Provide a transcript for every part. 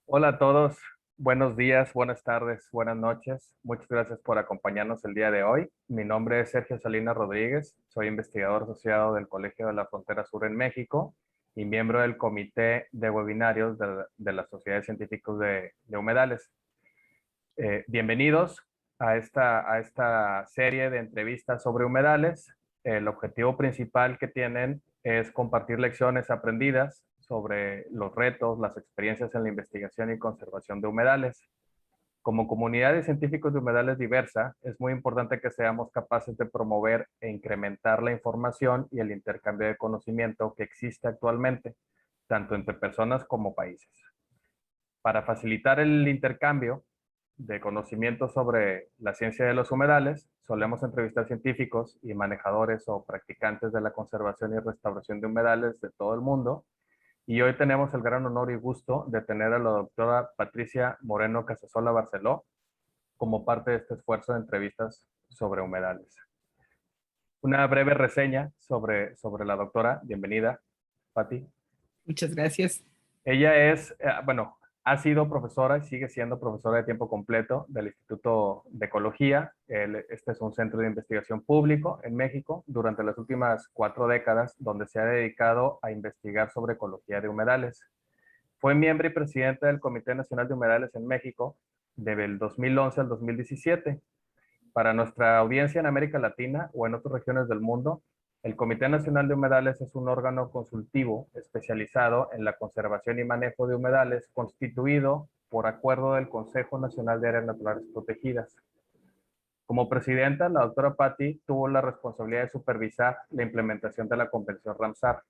Hola a todos, buenos días, buenas tardes, buenas noches. Muchas gracias por acompañarnos el día de hoy. Mi nombre es Sergio Salinas Rodríguez, soy investigador asociado del Colegio de la Frontera Sur en México y miembro del Comité de Webinarios de la Sociedad de Científicos de Humedales. Bienvenidos a esta serie de entrevistas sobre humedales. El objetivo principal que tienen es compartir lecciones aprendidas sobre los retos, las experiencias en la investigación y conservación de humedales. Como comunidad de científicos de humedales diversa, es muy importante que seamos capaces de promover e incrementar la información y el intercambio de conocimiento que existe actualmente, tanto entre personas como países. Para facilitar el intercambio de conocimientos sobre la ciencia de los humedales, solemos entrevistar científicos y manejadores o practicantes de la conservación y restauración de humedales de todo el mundo. Y hoy tenemos el gran honor y gusto de tener a la doctora Patricia Moreno Casasola Barceló como parte de este esfuerzo de entrevistas sobre humedales. Una breve reseña sobre la doctora. Bienvenida, Pati. Muchas gracias. Ella bueno, ha sido profesora y sigue siendo profesora de tiempo completo del Instituto de Ecología. Este es un centro de investigación público en México durante las últimas 4 décadas, donde se ha dedicado a investigar sobre ecología de humedales. Fue miembro y presidente del Comité Nacional de Humedales en México del 2011 al 2017. Para nuestra audiencia en América Latina o en otras regiones del mundo, el Comité Nacional de Humedales es un órgano consultivo especializado en la conservación y manejo de humedales constituido por acuerdo del Consejo Nacional de Áreas Naturales Protegidas. Como presidenta, la doctora Patti tuvo la responsabilidad de supervisar la implementación de la Convención Ramsar.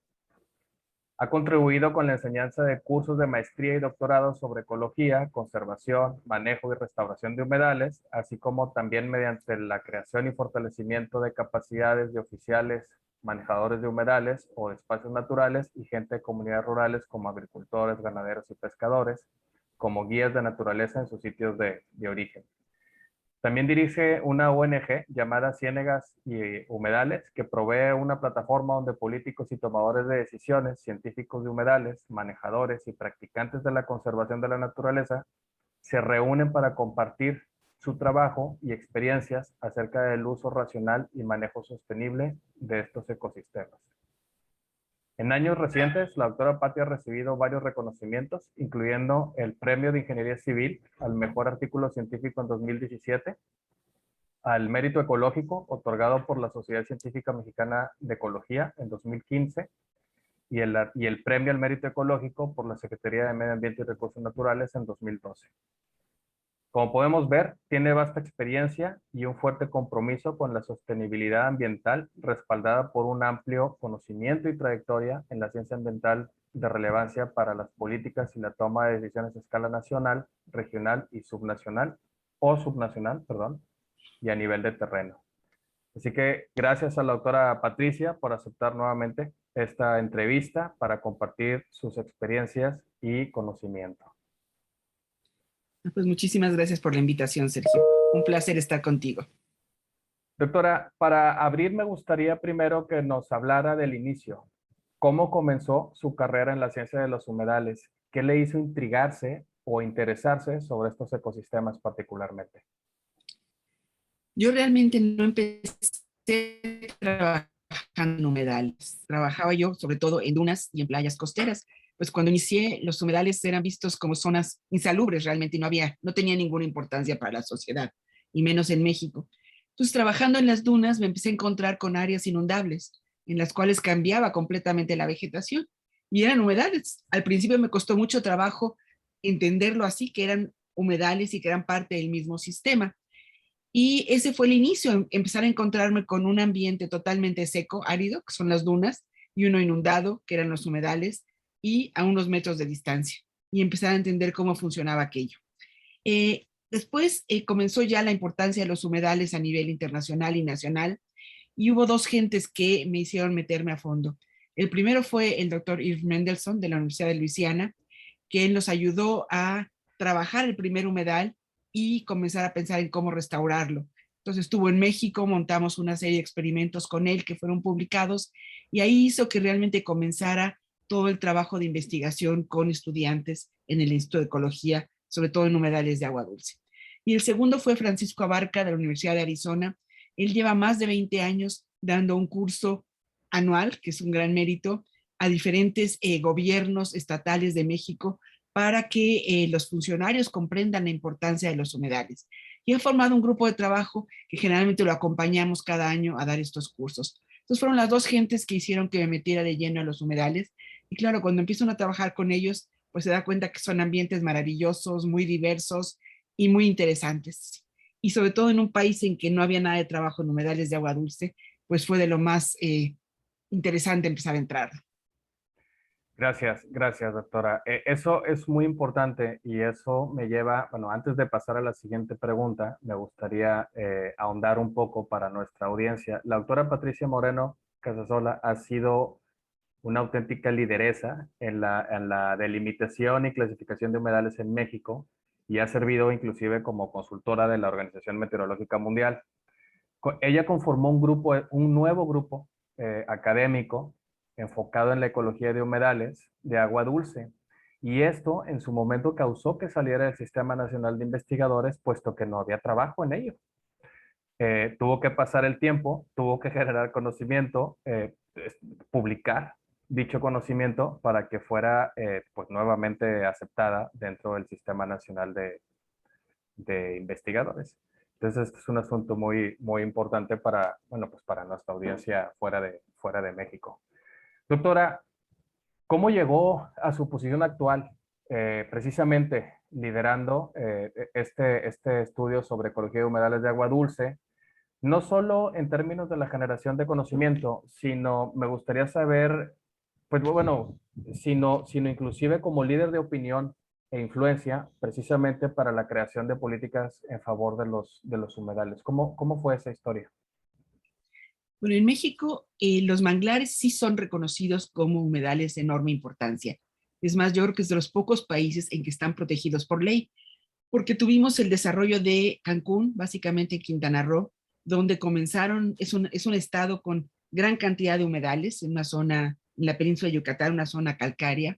Ha contribuido con la enseñanza de cursos de maestría y doctorado sobre ecología, conservación, manejo y restauración de humedales, así como también mediante la creación y fortalecimiento de capacidades de oficiales, manejadores de humedales o de espacios naturales y gente de comunidades rurales como agricultores, ganaderos y pescadores, como guías de naturaleza en sus sitios de origen. También dirige una ONG llamada Ciénegas y Humedales, que provee una plataforma donde políticos y tomadores de decisiones, científicos de humedales, manejadores y practicantes de la conservación de la naturaleza se reúnen para compartir su trabajo y experiencias acerca del uso racional y manejo sostenible de estos ecosistemas. En años recientes, la doctora Patti ha recibido varios reconocimientos, incluyendo el Premio de Ingeniería Civil al Mejor Artículo Científico en 2017, al Mérito Ecológico, otorgado por la Sociedad Científica Mexicana de Ecología en 2015, y el Premio al Mérito Ecológico por la Secretaría de Medio Ambiente y Recursos Naturales en 2012. Como podemos ver, tiene vasta experiencia y un fuerte compromiso con la sostenibilidad ambiental, respaldada por un amplio conocimiento y trayectoria en la ciencia ambiental de relevancia para las políticas y la toma de decisiones a escala nacional, regional y subnacional, perdón, y a nivel de terreno. Así que gracias a la doctora Patricia por aceptar nuevamente esta entrevista para compartir sus experiencias y conocimiento. Pues muchísimas gracias por la invitación, Sergio. Un placer estar contigo. Doctora, para abrir me gustaría primero que nos hablara del inicio. ¿Cómo comenzó su carrera en la ciencia de los humedales? ¿Qué le hizo intrigarse o interesarse sobre estos ecosistemas particularmente? Yo realmente no empecé trabajando en humedales. Trabajaba yo sobre todo en dunas y en playas costeras. Pues cuando inicié, los humedales eran vistos como zonas insalubres realmente y no tenía ninguna importancia para la sociedad, y menos en México. Entonces, trabajando en las dunas, me empecé a encontrar con áreas inundables, en las cuales cambiaba completamente la vegetación, y eran humedales. Al principio me costó mucho trabajo entenderlo así, que eran humedales y que eran parte del mismo sistema. Y ese fue el inicio, empezar a encontrarme con un ambiente totalmente seco, árido, que son las dunas, y uno inundado, que eran los humedales, y a unos metros de distancia, y empezar a entender cómo funcionaba aquello. Después comenzó ya la importancia de los humedales a nivel internacional y nacional, y hubo dos gentes que me hicieron meterme a fondo. El primero fue el doctor Irv Mendelsohn de la Universidad de Luisiana, que él nos ayudó a trabajar el primer humedal y comenzar a pensar en cómo restaurarlo. Entonces estuvo en México, montamos una serie de experimentos con él que fueron publicados, y ahí hizo que realmente comenzara todo el trabajo de investigación con estudiantes en el Instituto de Ecología, sobre todo en humedales de agua dulce. Y el segundo fue Francisco Abarca de la Universidad de Arizona. Él lleva más de 20 años dando un curso anual, que es un gran mérito, a diferentes gobiernos estatales de México para que los funcionarios comprendan la importancia de los humedales. Y ha formado un grupo de trabajo que generalmente lo acompañamos cada año a dar estos cursos. Entonces fueron las dos gentes que hicieron que me metiera de lleno a los humedales. Y claro, cuando empiezan a trabajar con ellos, pues se da cuenta que son ambientes maravillosos, muy diversos y muy interesantes. Y sobre todo en un país en que no había nada de trabajo en humedales de agua dulce, pues fue de lo más interesante empezar a entrar. Gracias, gracias, doctora. Eso es muy importante y eso me lleva, bueno, antes de pasar a la siguiente pregunta, me gustaría ahondar un poco para nuestra audiencia. La doctora Patricia Moreno Casasola ha sido una auténtica lideresa en la delimitación y clasificación de humedales en México y ha servido inclusive como consultora de la Organización Meteorológica Mundial. Ella conformó un grupo, un nuevo grupo académico enfocado en la ecología de humedales de agua dulce. Y esto en su momento causó que saliera del Sistema Nacional de Investigadores, puesto que no había trabajo en ello. Tuvo que pasar el tiempo, tuvo que generar conocimiento, publicar dicho conocimiento para que fuera pues nuevamente aceptada dentro del Sistema Nacional de Investigadores. Entonces, este es un asunto muy, muy importante para, bueno, pues para nuestra audiencia fuera de México. Doctora, ¿cómo llegó a su posición actual, precisamente liderando este estudio sobre ecología de humedales de agua dulce? No solo en términos de la generación de conocimiento, sino me gustaría saber, pues bueno, sino inclusive como líder de opinión e influencia precisamente para la creación de políticas en favor de los humedales. ¿Cómo fue esa historia? Bueno, en México los manglares sí son reconocidos como humedales de enorme importancia. Es más, yo creo que es de los pocos países en que están protegidos por ley, porque tuvimos el desarrollo de Cancún, básicamente en Quintana Roo, donde comenzaron, es un estado con gran cantidad de humedales, en una zona, en la península de Yucatán, una zona calcárea,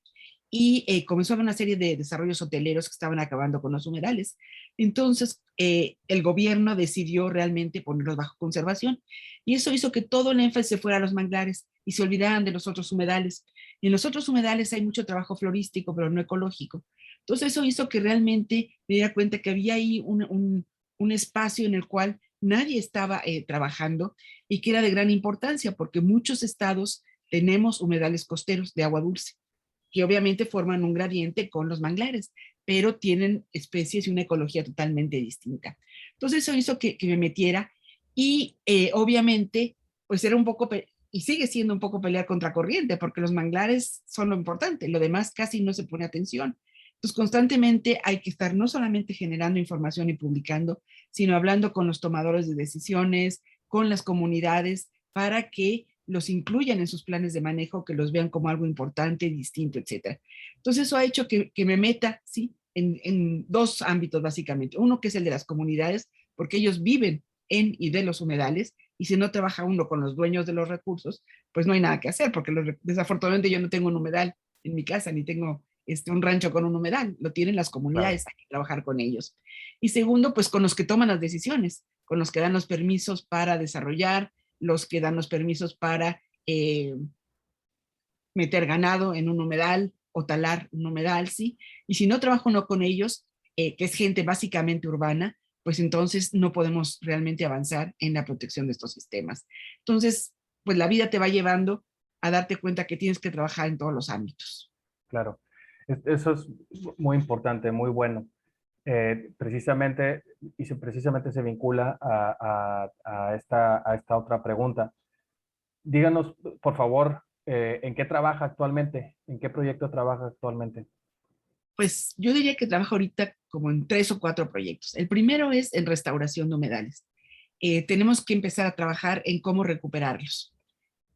y comenzó a haber una serie de desarrollos hoteleros que estaban acabando con los humedales. Entonces, el gobierno decidió realmente ponerlos bajo conservación, y eso hizo que todo el énfasis se fuera a los manglares y se olvidaran de los otros humedales. En los otros humedales hay mucho trabajo florístico, pero no ecológico. Entonces eso hizo que realmente me diera cuenta que había ahí un espacio en el cual nadie estaba trabajando y que era de gran importancia porque muchos estados tenemos humedales costeros de agua dulce que obviamente forman un gradiente con los manglares, pero tienen especies y una ecología totalmente distinta. Entonces eso hizo que me metiera y obviamente pues era un poco, y sigue siendo un poco pelear contra corriente, porque los manglares son lo importante, lo demás casi no se pone atención. Entonces, constantemente hay que estar no solamente generando información y publicando, sino hablando con los tomadores de decisiones, con las comunidades, para que los incluyan en sus planes de manejo, que los vean como algo importante, distinto, etcétera. Entonces, eso ha hecho que me meta, ¿sí? En dos ámbitos, básicamente. Uno que es el de las comunidades, porque ellos viven en y de los humedales, y si no trabaja uno con los dueños de los recursos, pues no hay nada que hacer, porque desafortunadamente yo no tengo un humedal en mi casa, ni tengo un rancho con un humedal, lo tienen las Claro. comunidades, hay que trabajar con ellos. Y segundo, pues con los que toman las decisiones, con los que dan los permisos para desarrollar, los que dan los permisos para meter ganado en un humedal o talar un humedal, ¿sí? Y si no trabajo uno con ellos, que es gente básicamente urbana, pues entonces no podemos realmente avanzar en la protección de estos sistemas. Entonces, pues la vida te va llevando a darte cuenta que tienes que trabajar en todos los ámbitos. Claro. Eso es muy importante, muy bueno. Precisamente, precisamente se vincula a esta otra pregunta. Díganos, por favor, ¿en qué trabaja actualmente? ¿En qué proyecto trabaja actualmente? Pues yo diría que trabajo ahorita como en 3 o 4 proyectos. El primero es en restauración de humedales. Tenemos que empezar a trabajar en cómo recuperarlos.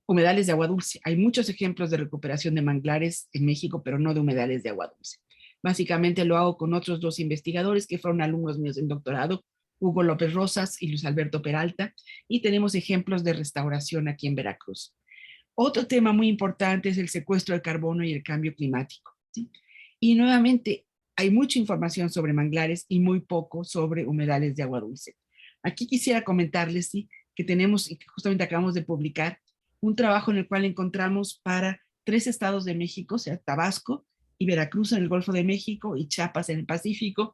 Humedales de agua dulce. Hay muchos ejemplos de recuperación de manglares en México, pero no de humedales de agua dulce. Básicamente lo hago con otros 2 investigadores que fueron alumnos míos del doctorado, Hugo López Rosas y Luis Alberto Peralta, y tenemos ejemplos de restauración aquí en Veracruz. Otro tema muy importante es el secuestro de carbono y el cambio climático, ¿sí? Y nuevamente, hay mucha información sobre manglares y muy poco sobre humedales de agua dulce. Aquí quisiera comentarles, ¿sí?, que tenemos, y que justamente acabamos de publicar, un trabajo en el cual encontramos para 3 estados de México, o sea, Tabasco y Veracruz en el Golfo de México y Chiapas en el Pacífico,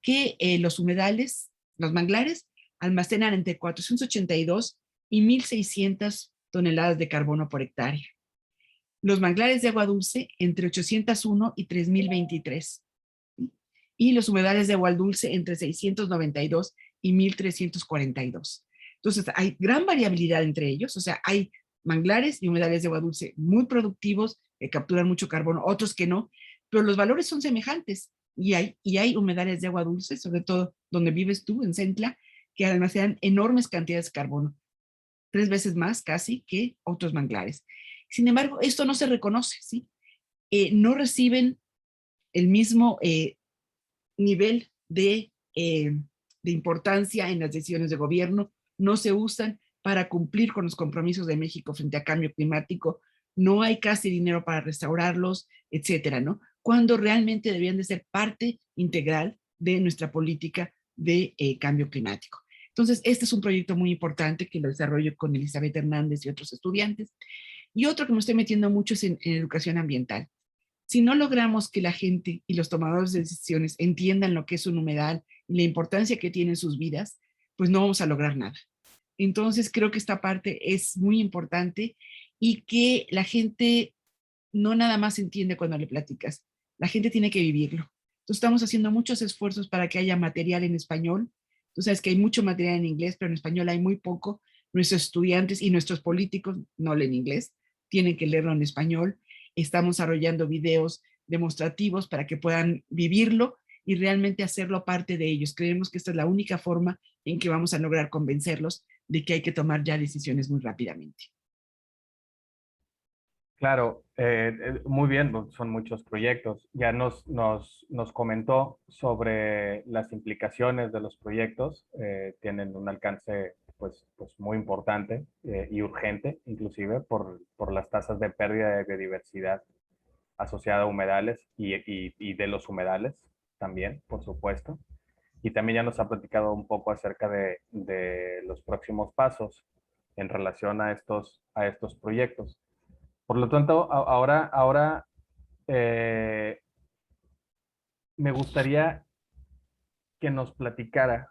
que los humedales, los manglares, almacenan entre 482 y 1.600 toneladas de carbono por hectárea. Los manglares de agua dulce entre 801 y 3.023. Y los humedales de agua dulce entre 692 y 1.342. Entonces, hay gran variabilidad entre ellos, o sea, hay manglares y humedales de agua dulce muy productivos, que capturan mucho carbono, otros que no, pero los valores son semejantes. Y hay humedales de agua dulce, sobre todo donde vives tú, en Centla, que almacenan enormes cantidades de carbono, 3 veces más casi que otros manglares. Sin embargo, esto no se reconoce, ¿sí? No reciben el mismo nivel de importancia en las decisiones de gobierno, no se usan para cumplir con los compromisos de México frente a cambio climático, no hay casi dinero para restaurarlos, etcétera, ¿no? Cuando realmente debían de ser parte integral de nuestra política de cambio climático. Entonces, este es un proyecto muy importante que lo desarrollo con Elizabeth Hernández y otros estudiantes. Y otro que me estoy metiendo mucho es en educación ambiental. Si no logramos que la gente y los tomadores de decisiones entiendan lo que es un humedal y la importancia que tiene en sus vidas, pues no vamos a lograr nada. Entonces creo que esta parte es muy importante y que la gente no nada más entiende cuando le platicas, la gente tiene que vivirlo. Entonces estamos haciendo muchos esfuerzos para que haya material en español. Tú sabes que hay mucho material en inglés, pero en español hay muy poco. Nuestros estudiantes y nuestros políticos no leen inglés, tienen que leerlo en español. Estamos desarrollando videos demostrativos para que puedan vivirlo y realmente hacerlo parte de ellos. Creemos que esta es la única forma en que vamos a lograr convencerlos de que hay que tomar ya decisiones muy rápidamente. Claro, muy bien, pues, son muchos proyectos. Ya nos comentó sobre las implicaciones de los proyectos. Tienen un alcance pues muy importante y urgente, inclusive por las tasas de pérdida de biodiversidad asociada a humedales y de los humedales también, por supuesto. Y también ya nos ha platicado un poco acerca de los próximos pasos en relación a estos proyectos. Por lo tanto, ahora me gustaría que nos platicara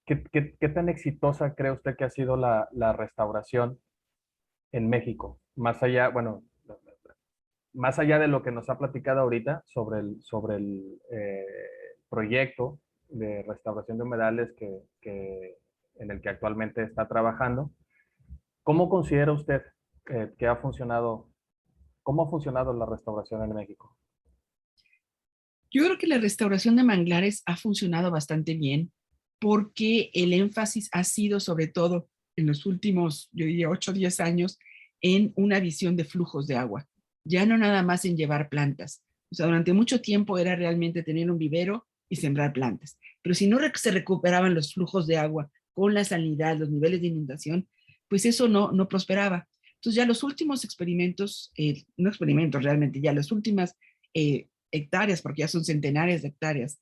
qué tan exitosa cree usted que ha sido la restauración en México, más allá, bueno, más allá de lo que nos ha platicado ahorita sobre el proyecto de restauración de humedales en el que actualmente está trabajando. ¿Cómo considera usted que ha funcionado, cómo ha funcionado la restauración en México? Yo creo que la restauración de manglares ha funcionado bastante bien porque el énfasis ha sido sobre todo en los últimos, yo diría, 8 o 10 años en una visión de flujos de agua, ya no nada más en llevar plantas. O sea, durante mucho tiempo era realmente tener un vivero y sembrar plantas, pero si no se recuperaban los flujos de agua con la salinidad, los niveles de inundación, pues eso no prosperaba. Entonces ya los últimos experimentos, no experimentos realmente, ya las últimas hectáreas, porque ya son centenares de hectáreas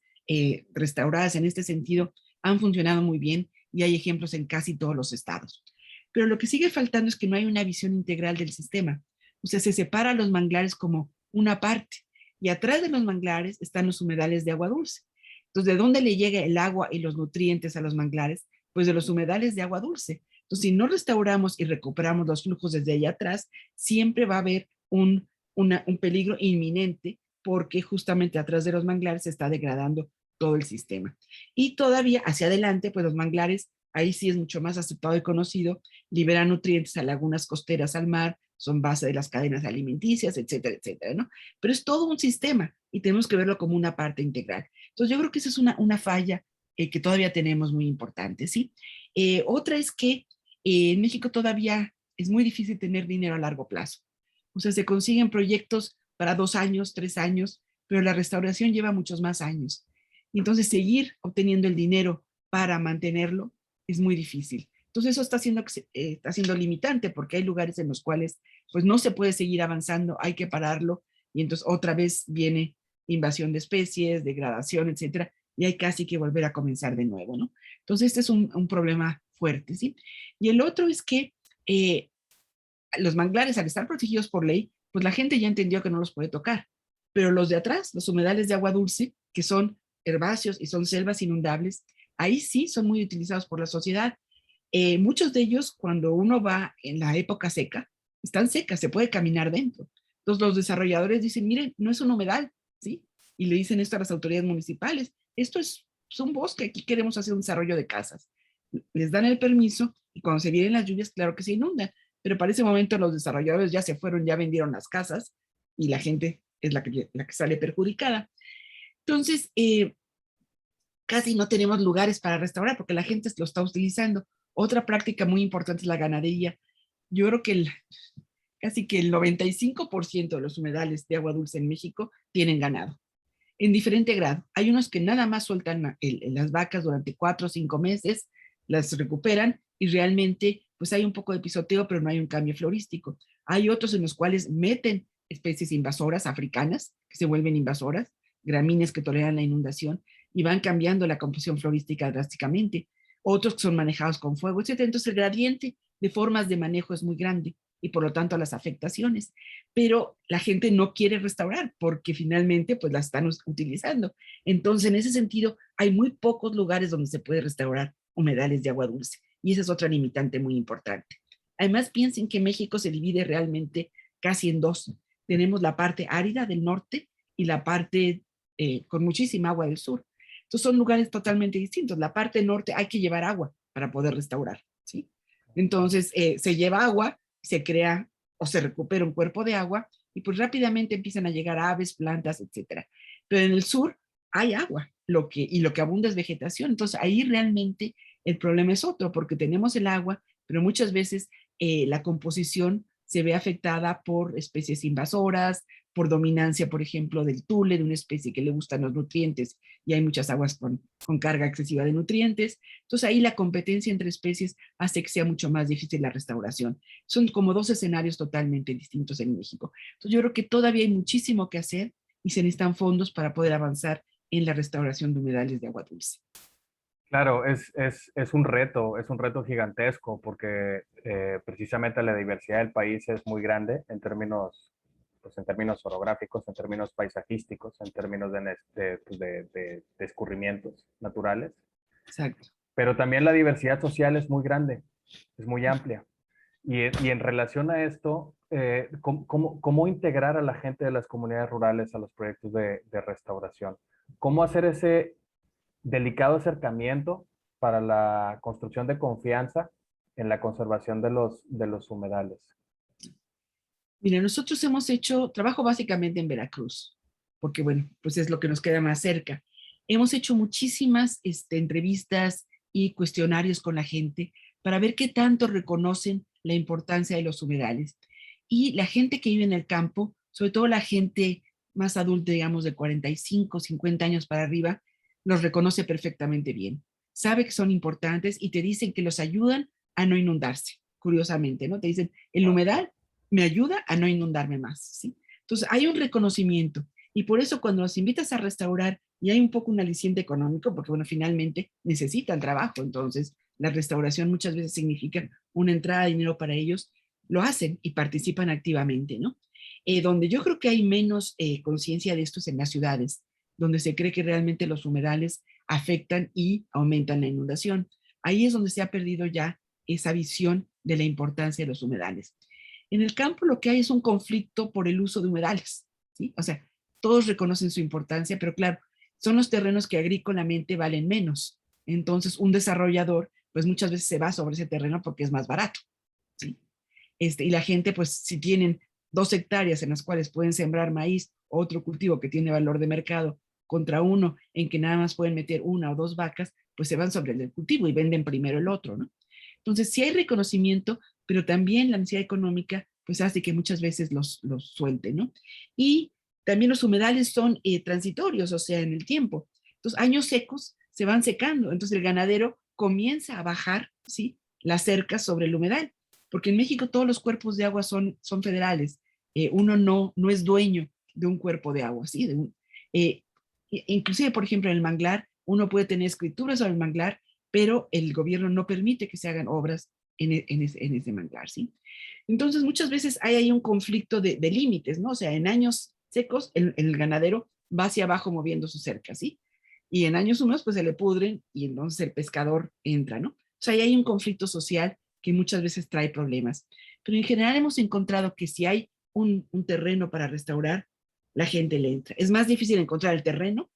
restauradas en este sentido, han funcionado muy bien y hay ejemplos en casi todos los estados. Pero lo que sigue faltando es que no hay una visión integral del sistema. O sea, se separa los manglares como una parte y atrás de los manglares están los humedales de agua dulce. Entonces, ¿de dónde le llega el agua y los nutrientes a los manglares? Pues de los humedales de agua dulce. Entonces, si no restauramos y recuperamos los flujos desde allá atrás, siempre va a haber un peligro inminente porque justamente atrás de los manglares se está degradando todo el sistema. Y todavía hacia adelante, pues los manglares, ahí sí es mucho más aceptado y conocido, liberan nutrientes a lagunas costeras, al mar, son base de las cadenas alimenticias, etcétera, etcétera, ¿no? Pero es todo un sistema y tenemos que verlo como una parte integral. Entonces yo creo que esa es una falla que todavía tenemos muy importante, ¿sí? Otra es que en México todavía es muy difícil tener dinero a largo plazo. O sea, se consiguen proyectos para 2 años, 3 años, pero la restauración lleva muchos más años. Y entonces seguir obteniendo el dinero para mantenerlo es muy difícil. Entonces eso está siendo limitante porque hay lugares en los cuales pues no se puede seguir avanzando, hay que pararlo y entonces otra vez viene invasión de especies, degradación, etcétera, y hay casi que volver a comenzar de nuevo, ¿no? Entonces este es un problema fuerte, ¿sí? Y el otro es que eh, los manglares, al estar protegidos por ley, pues la gente ya entendió que no los puede tocar, pero los de atrás, los humedales de agua dulce, que son herbáceos y son selvas inundables, ahí sí son muy utilizados por la sociedad. Muchos de ellos, cuando uno va en la época seca, están secas, se puede caminar dentro. Entonces los desarrolladores dicen, miren, no es un humedal, ¿sí? Y le dicen esto a las autoridades municipales, esto es un bosque, aquí queremos hacer un desarrollo de casas. Les dan el permiso y cuando se vienen las lluvias, claro que se inunda, pero para ese momento los desarrolladores ya se fueron, ya vendieron las casas y la gente es la que sale perjudicada. Entonces, casi no tenemos lugares para restaurar porque la gente lo está utilizando. Otra práctica muy importante es la ganadería. Yo creo que casi que el 95% de los humedales de agua dulce en México tienen ganado, en diferente grado. Hay unos que nada más sueltan las vacas durante 4 o 5 meses, las recuperan y realmente pues hay un poco de pisoteo, pero no hay un cambio florístico. Hay otros en los cuales meten especies invasoras africanas, que se vuelven invasoras, gramíneas que toleran la inundación y van cambiando la composición florística drásticamente. Otros que son manejados con fuego, etc. Entonces el gradiente de formas de manejo es muy grande y por lo tanto las afectaciones. Pero la gente no quiere restaurar porque finalmente pues la están utilizando. Entonces en ese sentido hay muy pocos lugares donde se puede restaurar humedales de agua dulce y esa es otra limitante muy importante. Además piensen que México se divide realmente casi en dos. Tenemos la parte árida del norte y la parte con muchísima agua del sur. Entonces son lugares totalmente distintos. La parte norte hay que llevar agua para poder restaurar, ¿sí? Entonces se lleva agua, se crea o se recupera un cuerpo de agua y pues rápidamente empiezan a llegar aves, plantas, etcétera. Pero en el sur hay agua, y lo que abunda es vegetación. Entonces ahí realmente el problema es otro, porque tenemos el agua, pero muchas veces la composición se ve afectada por especies invasoras, por dominancia, por ejemplo, del tule, de una especie que le gustan los nutrientes y hay muchas aguas con carga excesiva de nutrientes. Entonces ahí la competencia entre especies hace que sea mucho más difícil la restauración. Son como dos escenarios totalmente distintos en México. Entonces yo creo que todavía hay muchísimo que hacer y se necesitan fondos para poder avanzar en la restauración de humedales de agua dulce. Claro, es un reto gigantesco porque precisamente la diversidad del país es muy grande en términos, pues en términos orográficos, en términos paisajísticos, en términos de escurrimientos naturales, Exacto. pero también la diversidad social es muy grande, es muy amplia. Y en relación a esto, ¿cómo integrar a la gente de las comunidades rurales a los proyectos de restauración? ¿Cómo hacer ese delicado acercamiento para la construcción de confianza en la conservación de los humedales? Mira, nosotros hemos hecho trabajo básicamente en Veracruz, porque bueno, pues es lo que nos queda más cerca. Hemos hecho muchísimas entrevistas y cuestionarios con la gente para ver qué tanto reconocen la importancia de los humedales. Y la gente que vive en el campo, sobre todo la gente más adulta, digamos de 45, 50 años para arriba, los reconoce perfectamente bien. Sabe que son importantes y te dicen que los ayudan a no inundarse, curiosamente, ¿no? Te dicen, el humedal me ayuda a no inundarme más, ¿sí? Entonces, hay un reconocimiento y por eso cuando los invitas a restaurar y hay un poco un aliciente económico, porque bueno, finalmente necesitan trabajo, entonces la restauración muchas veces significa una entrada de dinero para ellos, lo hacen y participan activamente, ¿no? Donde yo creo que hay menos conciencia de esto es en las ciudades, donde se cree que realmente los humedales afectan y aumentan la inundación. Ahí es donde se ha perdido ya esa visión de la importancia de los humedales. En el campo lo que hay es un conflicto por el uso de humedales, ¿sí? O sea, todos reconocen su importancia, pero claro, son los terrenos que agrícolamente valen menos. Entonces, un desarrollador, pues muchas veces se va sobre ese terreno porque es más barato, ¿sí? Y la gente, pues si tienen 2 hectáreas en las cuales pueden sembrar maíz, otro cultivo que tiene valor de mercado, contra uno en que nada más pueden meter 1 o 2 vacas, pues se van sobre el cultivo y venden primero el otro, ¿no? Entonces, sí hay reconocimiento, pero también la necesidad económica pues hace que muchas veces los suelten, ¿no? Y también los humedales son transitorios, o sea, en el tiempo. Entonces, años secos se van secando, entonces el ganadero comienza a bajar, ¿sí? las cercas sobre el humedal, porque en México todos los cuerpos de agua son federales. Uno no es dueño de un cuerpo de agua, ¿sí? Inclusive, por ejemplo, en el manglar, uno puede tener escrituras sobre el manglar, pero el gobierno no permite que se hagan obras en ese manglar, ¿sí? Entonces, muchas veces hay ahí un conflicto de límites, ¿no? O sea, en años secos, el ganadero va hacia abajo moviendo su cerca, ¿sí? Y en años húmedos, pues se le pudren y entonces el pescador entra, ¿no? O sea, ahí hay un conflicto social que muchas veces trae problemas. Pero en general hemos encontrado que si hay un terreno para restaurar, la gente le entra. Es más difícil encontrar el terreno,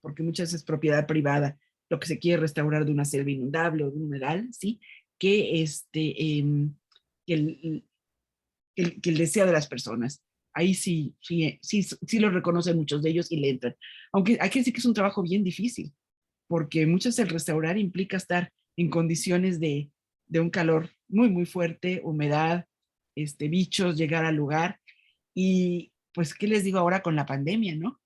porque muchas veces es propiedad privada, lo que se quiere restaurar de una selva inundable o de un humedal, ¿sí? Que, que que el deseo de las personas. Ahí sí lo reconocen muchos de ellos y le entran. Aunque hay que decir que es un trabajo bien difícil, porque muchas veces el restaurar implica estar en condiciones de un calor muy fuerte, humedad, bichos, llegar al lugar. Y pues, ¿qué les digo ahora con la pandemia, no?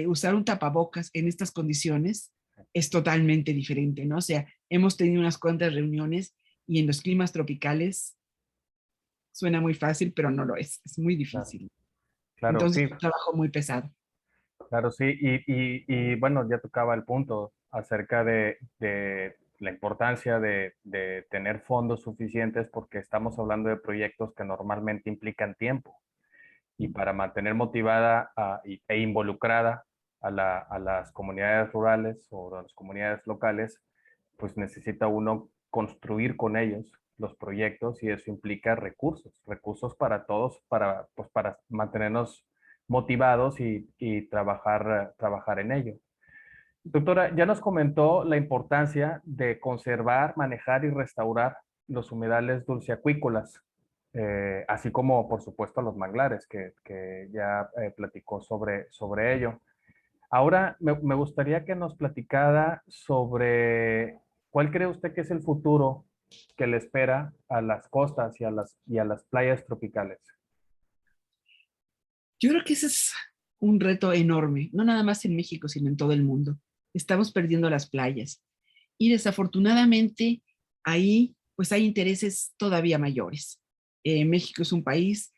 Usar un tapabocas en estas condiciones es totalmente diferente, ¿no? O sea, hemos tenido unas cuantas reuniones y en los climas tropicales suena muy fácil, pero no lo es muy Claro, difícil. claro, Entonces, sí, es un trabajo muy pesado. claro, sí. Y bueno, ya tocaba el punto acerca de la importancia de tener fondos suficientes porque estamos hablando de proyectos que normalmente implican tiempo. Y para mantener motivada e involucrada a las comunidades rurales o a las comunidades locales, pues necesita uno construir con ellos los proyectos y eso implica recursos, recursos para todos, pues para mantenernos motivados y trabajar en ello. Doctora, ya nos comentó la importancia de conservar, manejar y restaurar los humedales dulceacuícolas, así como, por supuesto, los manglares, que ya platicó sobre ello. Ahora, me gustaría que nos platicara sobre cuál cree usted que es el futuro que le espera a las costas y a las playas tropicales. Yo creo que ese es un reto enorme, no nada más en México, sino en todo el mundo. Estamos perdiendo las playas y desafortunadamente ahí pues hay intereses todavía mayores. México es un país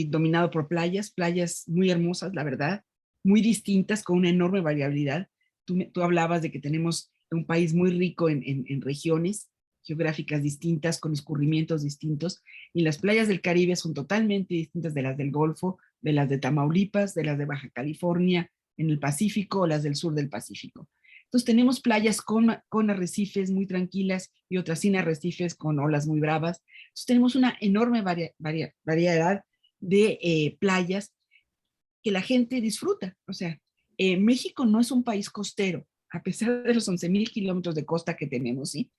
dominado por playas, playas muy hermosas, la verdad, muy distintas, con una enorme variabilidad. Tú hablabas de que tenemos un país muy rico en regiones geográficas distintas, con escurrimientos distintos, y las playas del Caribe son totalmente distintas de las del Golfo, de las de Tamaulipas, de las de Baja California, en el Pacífico o las del sur del Pacífico. Entonces tenemos playas con arrecifes muy tranquilas y otras sin arrecifes con olas muy bravas. Entonces tenemos una enorme variedad de playas que la gente disfruta. O sea, México no es un país costero, a pesar de los 11,000 kilómetros de costa que tenemos, ¿sí?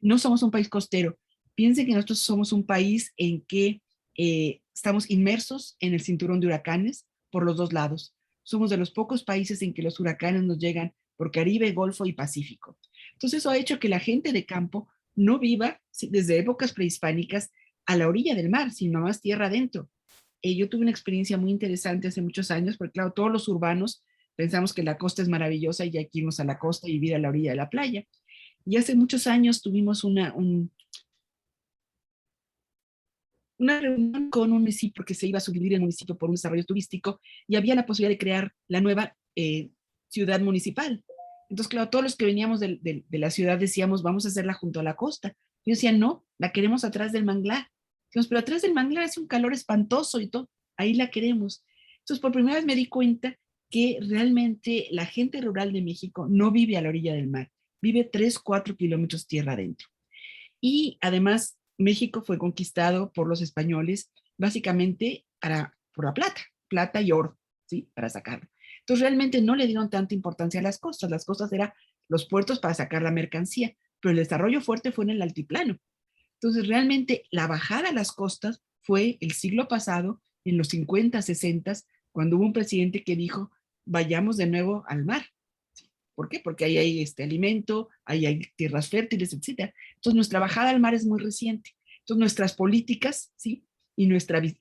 No somos un país costero. Piensen que nosotros somos un país en que estamos inmersos en el cinturón de huracanes por los dos lados. Somos de los pocos países en que los huracanes nos llegan por Caribe, Golfo y Pacífico. Entonces eso ha hecho que la gente de campo no viva desde épocas prehispánicas a la orilla del mar, sino más tierra adentro. Yo tuve una experiencia muy interesante hace muchos años, porque claro, todos los urbanos pensamos que la costa es maravillosa y ya que irnos a la costa y vivir a la orilla de la playa. Y hace muchos años tuvimos una reunión con un municipio que se iba a subdividir el municipio por un desarrollo turístico y había la posibilidad de crear la nueva ciudad municipal. Entonces, claro, todos los que veníamos de la ciudad decíamos, vamos a hacerla junto a la costa. Yo decía, no, la queremos atrás del manglar. Decíamos, pero atrás del manglar hace un calor espantoso y todo, ahí la queremos. Entonces, por primera vez me di cuenta que realmente la gente rural de México no vive a la orilla del mar, vive 3, 4 kilómetros tierra adentro. Y además, México fue conquistado por los españoles básicamente por la plata, plata y oro, ¿sí? Para sacarlo. Entonces, realmente no le dieron tanta importancia a las costas eran los puertos para sacar la mercancía, pero el desarrollo fuerte fue en el altiplano. Entonces, realmente la bajada a las costas fue el siglo pasado, en los 50, 60, cuando hubo un presidente que dijo, vayamos de nuevo al mar. ¿Por qué? Porque ahí hay alimento, ahí hay tierras fértiles, etc. Entonces, nuestra bajada al mar es muy reciente. Entonces, nuestras políticas, ¿sí? Y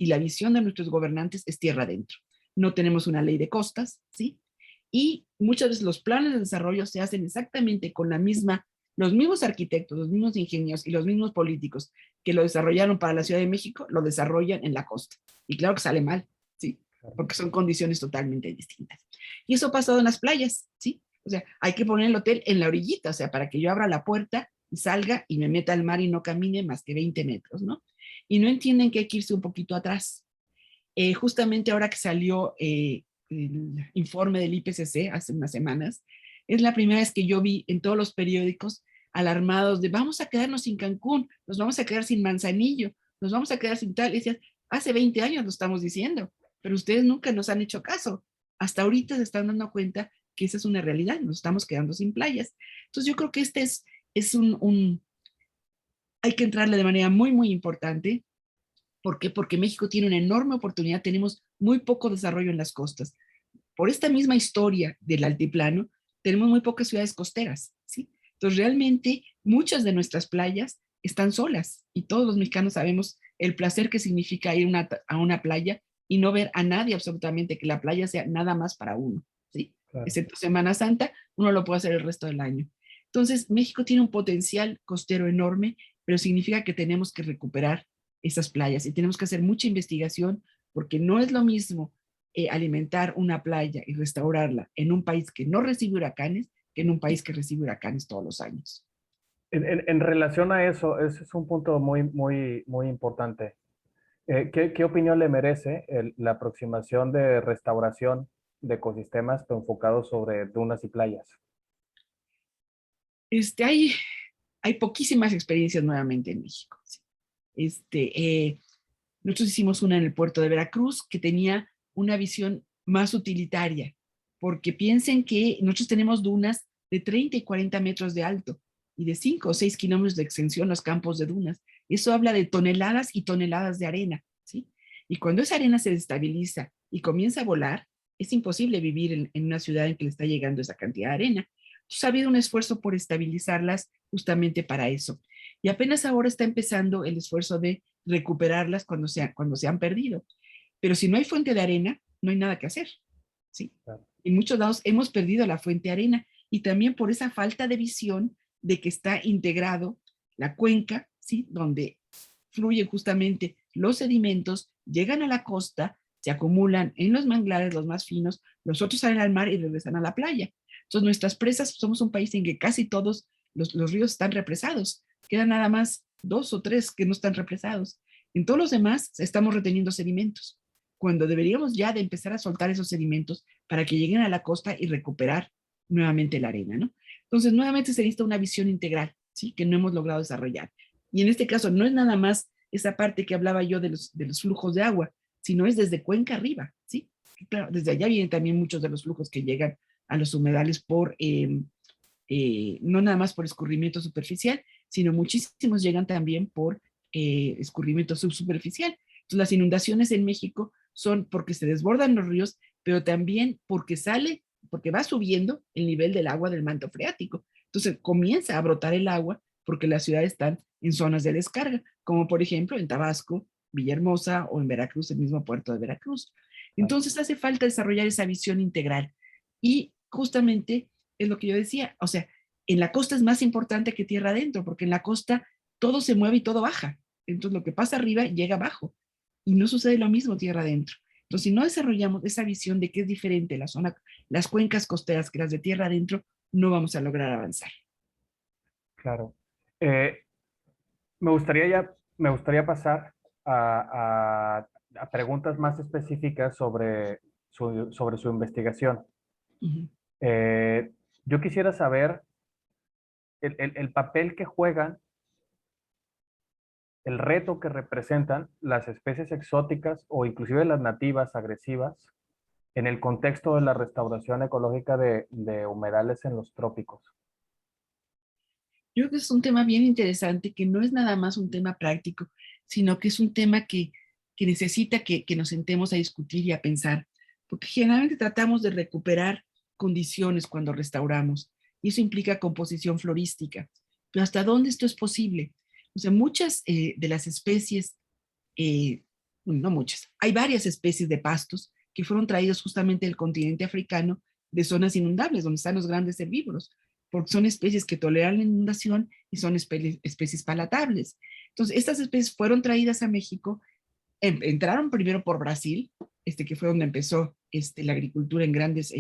la visión de nuestros gobernantes es tierra adentro. No tenemos una ley de costas, ¿sí? Y muchas veces los planes de desarrollo se hacen exactamente con la misma los mismos arquitectos, los mismos ingenieros y los mismos políticos que lo desarrollaron para la Ciudad de México, lo desarrollan en la costa. Y claro que sale mal, ¿sí? Porque son condiciones totalmente distintas. Y eso ha pasado en las playas, ¿sí? O sea, hay que poner el hotel en la orillita, o sea, para que yo abra la puerta y salga y me meta al mar y no camine más que 20 metros, ¿no? Y no entienden que hay que irse un poquito atrás. Justamente ahora que salió el informe del IPCC hace unas semanas, es la primera vez que yo vi en todos los periódicos alarmados de vamos a quedarnos sin Cancún, nos vamos a quedar sin Manzanillo, nos vamos a quedar sin tal. Y decían, hace 20 años lo estamos diciendo, pero ustedes nunca nos han hecho caso. Hasta ahorita se están dando cuenta que esa es una realidad, nos estamos quedando sin playas. Entonces yo creo que este es hay que entrarle de manera muy, muy importante. ¿Por qué? Porque México tiene una enorme oportunidad, tenemos muy poco desarrollo en las costas. Por esta misma historia del altiplano, tenemos muy pocas ciudades costeras, ¿sí? Entonces, realmente, muchas de nuestras playas están solas y todos los mexicanos sabemos el placer que significa ir a una playa y no ver a nadie absolutamente, que la playa sea nada más para uno, ¿sí? Claro. Excepto Semana Santa, uno lo puede hacer el resto del año. Entonces, México tiene un potencial costero enorme, pero significa que tenemos que recuperar esas playas y tenemos que hacer mucha investigación porque no es lo mismo alimentar una playa y restaurarla en un país que no recibe huracanes que en un país que recibe huracanes todos los años. En relación a eso, ese es un punto muy, muy, muy importante. ¿Qué opinión le merece la aproximación de restauración de ecosistemas enfocado sobre dunas y playas? Hay, hay poquísimas experiencias nuevamente en México. ¿Sí? Nosotros hicimos una en el puerto de Veracruz que tenía una visión más utilitaria, porque piensen que nosotros tenemos dunas de 30 y 40 metros de alto y de 5 o 6 kilómetros de extensión los campos de dunas. Eso habla de toneladas y toneladas de arena, ¿sí? Y cuando esa arena se destabiliza y comienza a volar, es imposible vivir en una ciudad en que le está llegando esa cantidad de arena. Entonces ha habido un esfuerzo por estabilizarlas justamente para eso. Y apenas ahora está empezando el esfuerzo de recuperarlas cuando se han perdido. Pero si no hay fuente de arena, no hay nada que hacer, ¿sí? Claro. En muchos lados hemos perdido la fuente de arena y también por esa falta de visión de que está integrado la cuenca, ¿sí? Donde fluyen justamente los sedimentos, llegan a la costa, se acumulan en los manglares, los más finos, los otros salen al mar y regresan a la playa. Entonces nuestras presas, somos un país en que casi todos los ríos están represados, quedan nada más 2 o 3 que no están represados. En todos los demás estamos reteniendo sedimentos, cuando deberíamos ya de empezar a soltar esos sedimentos para que lleguen a la costa y recuperar nuevamente la arena, ¿no? Entonces, nuevamente se necesita una visión integral, ¿sí? Que no hemos logrado desarrollar. Y en este caso no es nada más esa parte que hablaba yo de los flujos de agua, sino es desde Cuenca arriba, ¿sí? Y claro, desde allá vienen también muchos de los flujos que llegan a los humedales no nada más por escurrimiento superficial, sino muchísimos llegan también por escurrimiento subsuperficial. Entonces, las inundaciones en México son porque se desbordan los ríos, pero también porque va subiendo el nivel del agua del manto freático. Entonces, comienza a brotar el agua porque las ciudades están en zonas de descarga, como por ejemplo en Tabasco, Villahermosa o en Veracruz, el mismo puerto de Veracruz. Entonces, hace falta desarrollar esa visión integral. Y justamente es lo que yo decía, o sea, en la costa es más importante que tierra adentro, porque en la costa todo se mueve y todo baja. Entonces lo que pasa arriba llega abajo y no sucede lo mismo tierra adentro. Entonces si no desarrollamos esa visión de que es diferente las cuencas costeras que las de tierra adentro, no vamos a lograr avanzar. Claro. Eh, me gustaría pasar a preguntas más específicas sobre su investigación. Uh-huh. Yo quisiera saber el papel que juegan, el reto que representan las especies exóticas o inclusive las nativas agresivas en el contexto de la restauración ecológica de humedales en los trópicos. Yo creo que es un tema bien interesante, que no es nada más un tema práctico, sino que es un tema que necesita que nos sentemos a discutir y a pensar, porque generalmente tratamos de recuperar condiciones cuando restauramos, y eso implica composición florística. Pero ¿hasta dónde esto es posible? O sea, muchas de las especies, no muchas, hay varias especies de pastos que fueron traídos justamente del continente africano, de zonas inundables, donde están los grandes herbívoros. porque son especies que toleran la inundación y son especies palatables. Entonces, estas especies fueron traídas a México, entraron primero por Brasil, que fue donde empezó la agricultura en grandes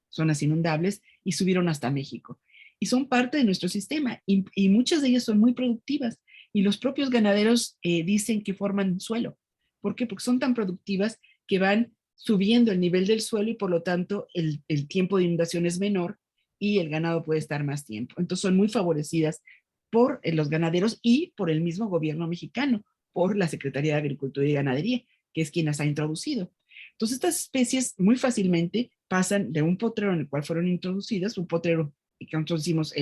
zonas inundables, y subieron hasta México. Y son parte de nuestro sistema, y muchas de ellas son muy productivas, y los propios ganaderos dicen que forman suelo. ¿Por qué? Porque son tan productivas que van subiendo el nivel del suelo y por lo tanto el tiempo de inundación es menor y el ganado puede estar más tiempo. Entonces son muy favorecidas por los ganaderos y por el mismo gobierno mexicano, por la Secretaría de Agricultura y Ganadería, que es quien las ha introducido. Entonces estas especies muy fácilmente pasan de un potrero en el cual fueron introducidas, un potrero que nosotros decimos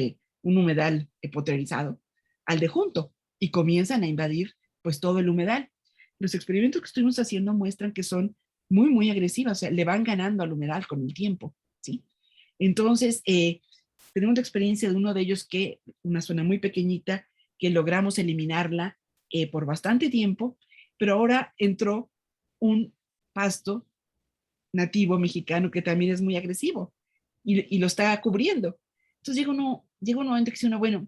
un humedal potrerizado, al de junto, y comienzan a invadir pues todo el humedal. Los experimentos que estuvimos haciendo muestran que son muy, muy agresivas, o sea, le van ganando al humedal con el tiempo, ¿sí? Entonces, tenemos la experiencia de uno de ellos que, una zona muy pequeñita, que logramos eliminarla por bastante tiempo, pero ahora entró un pasto nativo mexicano que también es muy agresivo y lo está cubriendo. Entonces llega un momento que dice uno, bueno,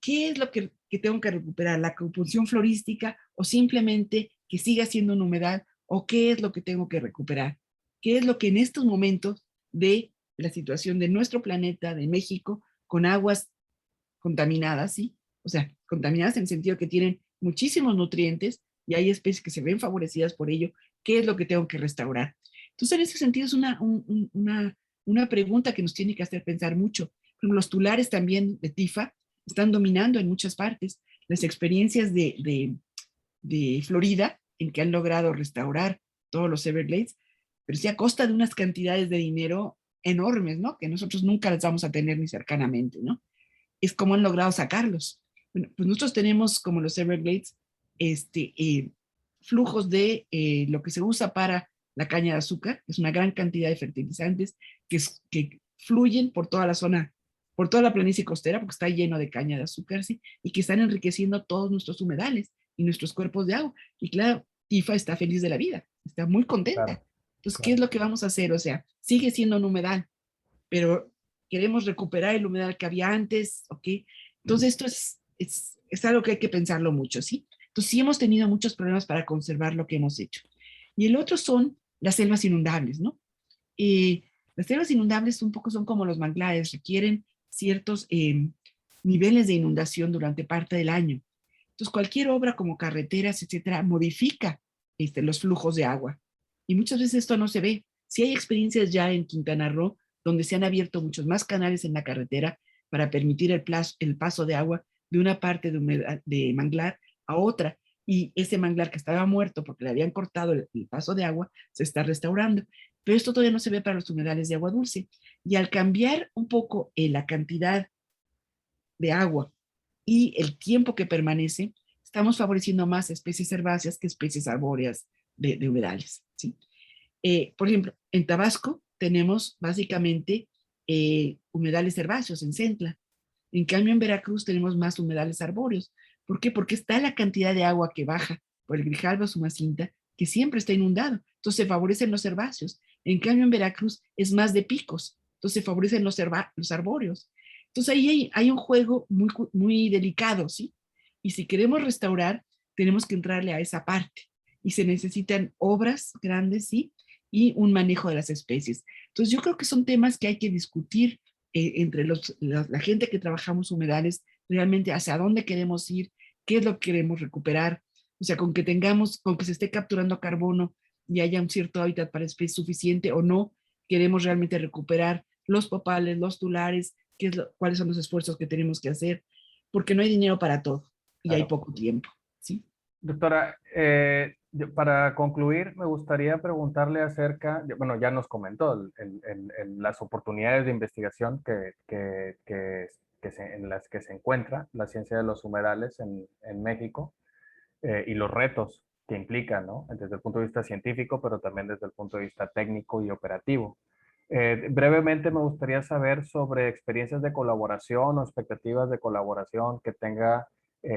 ¿qué es lo que tengo que recuperar? ¿La composición florística o simplemente que siga siendo una humedad? ¿O qué es lo que tengo que recuperar? ¿Qué es lo que en estos momentos de la situación de nuestro planeta, de México, con aguas contaminadas, ¿sí? O sea, contaminadas en el sentido que tienen muchísimos nutrientes y hay especies que se ven favorecidas por ello, ¿qué es lo que tengo que restaurar? Entonces, en ese sentido es una pregunta que nos tiene que hacer pensar mucho. Los tulares también de TIFA están dominando en muchas partes. Las experiencias de Florida, en que han logrado restaurar todos los Everglades, pero sí a costa de unas cantidades de dinero enormes, ¿no? Que nosotros nunca las vamos a tener ni cercanamente, ¿no? Es como han logrado sacarlos. Bueno, pues nosotros tenemos como los Everglades, flujos de lo que se usa para la caña de azúcar, es una gran cantidad de fertilizantes que fluyen por toda la zona, por toda la planicie costera, porque está lleno de caña de azúcar, ¿sí? Y que están enriqueciendo todos nuestros humedales y nuestros cuerpos de agua. Y claro, Tifa está feliz de la vida, está muy Claro, contenta. Entonces, ¿qué es claro. lo que vamos a hacer? O sea, sigue siendo un humedal, pero queremos recuperar el humedal que había antes, ¿ok? Entonces esto es algo que hay que pensarlo mucho, ¿sí? Entonces sí hemos tenido muchos problemas para conservar lo que hemos hecho. Y el otro son las selvas inundables, ¿no? Las selvas inundables un poco son como los manglares, requieren ciertos niveles de inundación durante parte del año. Entonces cualquier obra como carreteras, etcétera, modifica los flujos de agua. Y muchas veces esto no se ve. Sí hay experiencias ya en Quintana Roo donde se han abierto muchos más canales en la carretera para permitir el paso de agua de una parte de manglar a otra. Y ese manglar que estaba muerto porque le habían cortado el paso de agua, se está restaurando. Pero esto todavía no se ve para los humedales de agua dulce. Y al cambiar un poco la cantidad de agua y el tiempo que permanece, estamos favoreciendo más especies herbáceas que especies arbóreas de humedales, ¿sí? Por ejemplo, en Tabasco tenemos básicamente humedales herbáceos en Centla. En cambio, en Veracruz tenemos más humedales arbóreos. ¿Por qué? Porque está la cantidad de agua que baja por el Grijalba Sumacinta, que siempre está inundado. Entonces se favorecen los herbáceos. En cambio, en Veracruz es más de picos. Entonces se favorecen los arbóreos. Entonces ahí hay un juego muy, muy delicado, ¿sí? Y si queremos restaurar, tenemos que entrarle a esa parte. Y se necesitan obras grandes, ¿sí? Y un manejo de las especies. Entonces yo creo que son temas que hay que discutir entre la gente que trabajamos humedales, realmente hacia dónde queremos ir, qué es lo que queremos recuperar, o sea, con que se esté capturando carbono y haya un cierto hábitat para especies suficiente o no, queremos realmente recuperar los popales, los tulares, cuáles son los esfuerzos que tenemos que hacer, porque no hay dinero para todo y hay Claro. poco tiempo, ¿sí? Doctora, para concluir, me gustaría preguntarle acerca, bueno, ya nos comentó las oportunidades de investigación en las que se encuentra la ciencia de los humedales en México, y los retos que implican, ¿no? Desde el punto de vista científico, pero también desde el punto de vista técnico y operativo. Brevemente me gustaría saber sobre experiencias de colaboración o expectativas de colaboración que tenga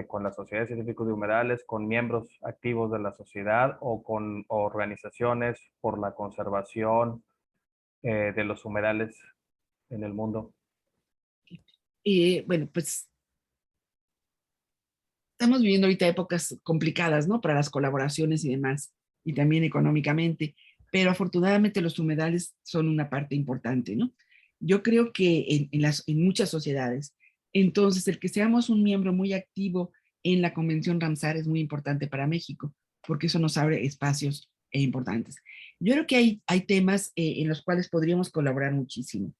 con la Sociedad de Científicos de Humedales, con miembros activos de la sociedad o con organizaciones por la conservación de los humedales en el mundo. Bueno, pues estamos viviendo ahorita épocas complicadas, ¿no? Para las colaboraciones y demás, y también económicamente, pero afortunadamente los humedales son una parte importante, ¿no? Yo creo que en muchas sociedades, entonces el que seamos un miembro muy activo en la Convención Ramsar es muy importante para México, porque eso nos abre espacios importantes. Yo creo que hay temas en los cuales podríamos colaborar muchísimo.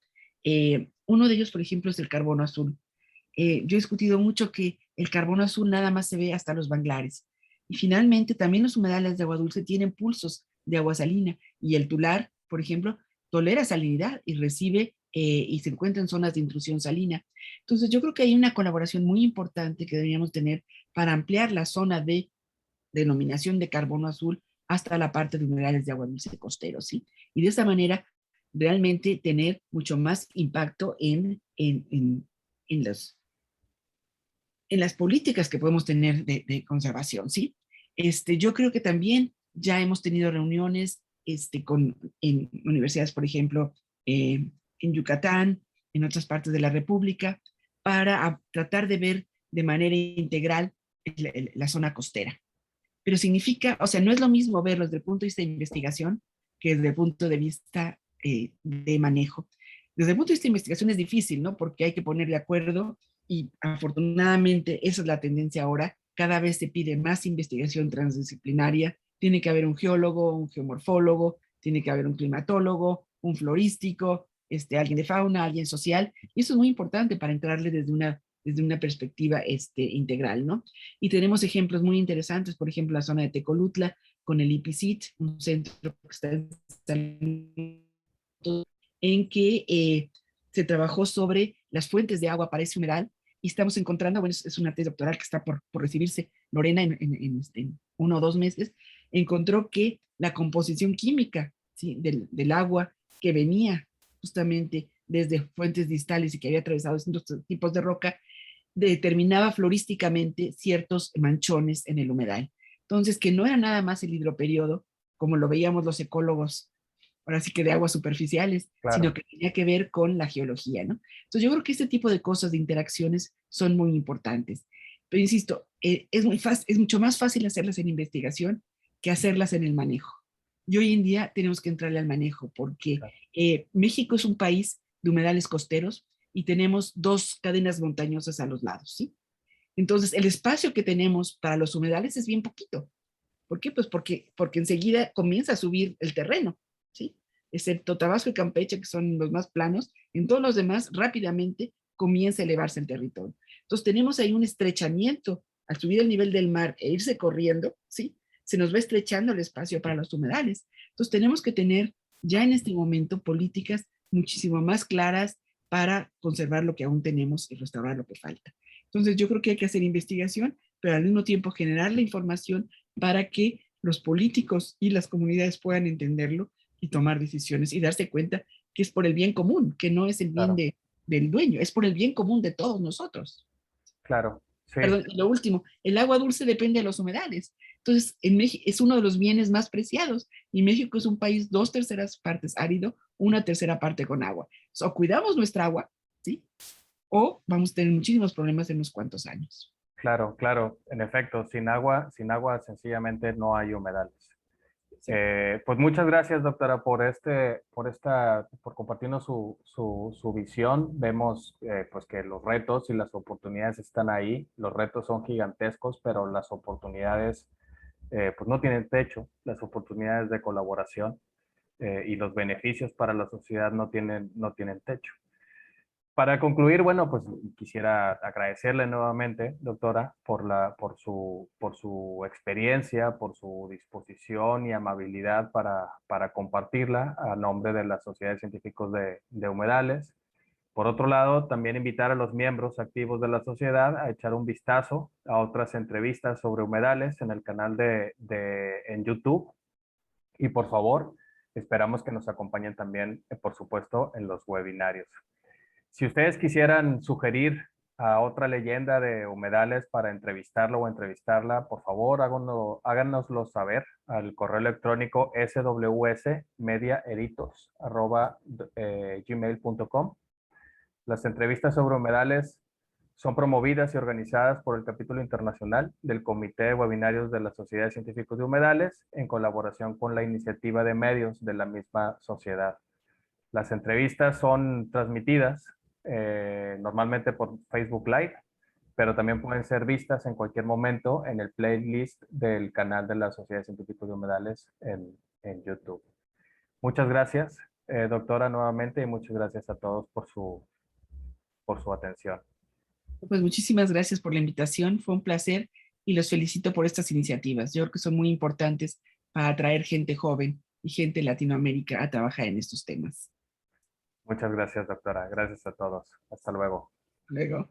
Uno de ellos, por ejemplo, es el carbono azul. Yo he discutido mucho que el carbono azul nada más se ve hasta los manglares. Y finalmente, también los humedales de agua dulce tienen pulsos de agua salina. Y el tular, por ejemplo, tolera salinidad y recibe y se encuentra en zonas de intrusión salina. Entonces, yo creo que hay una colaboración muy importante que deberíamos tener para ampliar la zona de denominación de carbono azul hasta la parte de humedales de agua dulce costero, ¿sí? Y de esa manera, realmente tener mucho más impacto en los en las políticas que podemos tener de conservación, ¿sí? Yo creo que también ya hemos tenido reuniones en universidades, por ejemplo, en Yucatán, en otras partes de la República, para tratar de ver de manera integral la zona costera. Pero significa, o sea, no es lo mismo verlo desde el punto de vista de investigación que desde el punto de vista de manejo. Desde el punto de vista de investigación es difícil, ¿no? Porque hay que poner de acuerdo y afortunadamente esa es la tendencia ahora. Cada vez se pide más investigación transdisciplinaria. Tiene que haber un geólogo, un geomorfólogo, tiene que haber un climatólogo, un florístico, alguien de fauna, alguien social. Y eso es muy importante para entrarle desde una perspectiva integral, ¿no? Y tenemos ejemplos muy interesantes, por ejemplo, la zona de Tecolutla con el IPCIT, un centro que está en que se trabajó sobre las fuentes de agua para ese humedal y estamos encontrando, bueno, es una tesis doctoral que está por recibirse Lorena en 1 o 2 meses, encontró que la composición química, ¿sí? del agua que venía justamente desde fuentes distales y que había atravesado distintos tipos de roca, determinaba florísticamente ciertos manchones en el humedal. Entonces, que no era nada más el hidroperiodo, como lo veíamos los ecólogos, ahora sí que de aguas superficiales, sino Claro. que tenía que ver con la geología, ¿no? Entonces, yo creo que este tipo de cosas, de interacciones, son muy importantes. Pero insisto, es mucho más fácil hacerlas en investigación que hacerlas en el manejo. Y hoy en día tenemos que entrarle al manejo porque Claro. México es un país de humedales costeros y tenemos 2 cadenas montañosas a los lados, ¿sí? Entonces, el espacio que tenemos para los humedales es bien poquito. ¿Por qué? Pues porque enseguida comienza a subir el terreno, ¿sí? Excepto Tabasco y Campeche, que son los más planos, en todos los demás rápidamente comienza a elevarse el territorio. Entonces tenemos ahí un estrechamiento al subir el nivel del mar e irse corriendo, ¿sí? Se nos va estrechando el espacio para los humedales. Entonces tenemos que tener ya en este momento políticas muchísimo más claras para conservar lo que aún tenemos y restaurar lo que falta. Entonces yo creo que hay que hacer investigación, pero al mismo tiempo generar la información para que los políticos y las comunidades puedan entenderlo y tomar decisiones y darse cuenta que es por el bien común, que no es el bien Claro. del dueño, es por el bien común de todos nosotros. Claro. Sí. Perdón, y lo último, el agua dulce depende de los humedales. Entonces, en México es uno de los bienes más preciados y México es un país 2/3 partes árido, 1/3 parte con agua. O cuidamos nuestra agua, ¿sí? O vamos a tener muchísimos problemas en unos cuantos años. Claro, claro, en efecto, sin agua sencillamente no hay humedales. Sí. Pues muchas gracias, doctora, por compartirnos su visión. Vemos pues que los retos y las oportunidades están ahí. Los retos son gigantescos, pero las oportunidades pues no tienen techo. Las oportunidades de colaboración y los beneficios para la sociedad no tienen techo. Para concluir, bueno, pues quisiera agradecerle nuevamente, doctora, por su experiencia, por su disposición y amabilidad para compartirla a nombre de la Sociedad de Científicos de Humedales. Por otro lado, también invitar a los miembros activos de la sociedad a echar un vistazo a otras entrevistas sobre humedales en el canal en YouTube. Y por favor, esperamos que nos acompañen también, por supuesto, en los webinarios. Si ustedes quisieran sugerir a otra leyenda de humedales para entrevistarlo o entrevistarla, por favor háganoslo saber al correo electrónico swsmediaeditos@gmail.com. Las entrevistas sobre humedales son promovidas y organizadas por el capítulo internacional del Comité de Webinarios de la Sociedad de Científicos de Humedales en colaboración con la iniciativa de medios de la misma sociedad. Las entrevistas son transmitidas normalmente por Facebook Live, pero también pueden ser vistas en cualquier momento en el playlist del canal de la Sociedad de Científicos de Humedales en YouTube. Muchas gracias, doctora, nuevamente, y muchas gracias a todos por su atención. Pues muchísimas gracias por la invitación, fue un placer y los felicito por estas iniciativas. Yo creo que son muy importantes para atraer gente joven y gente de Latinoamérica a trabajar en estos temas. Muchas gracias, doctora. Gracias a todos. Hasta luego. Luego.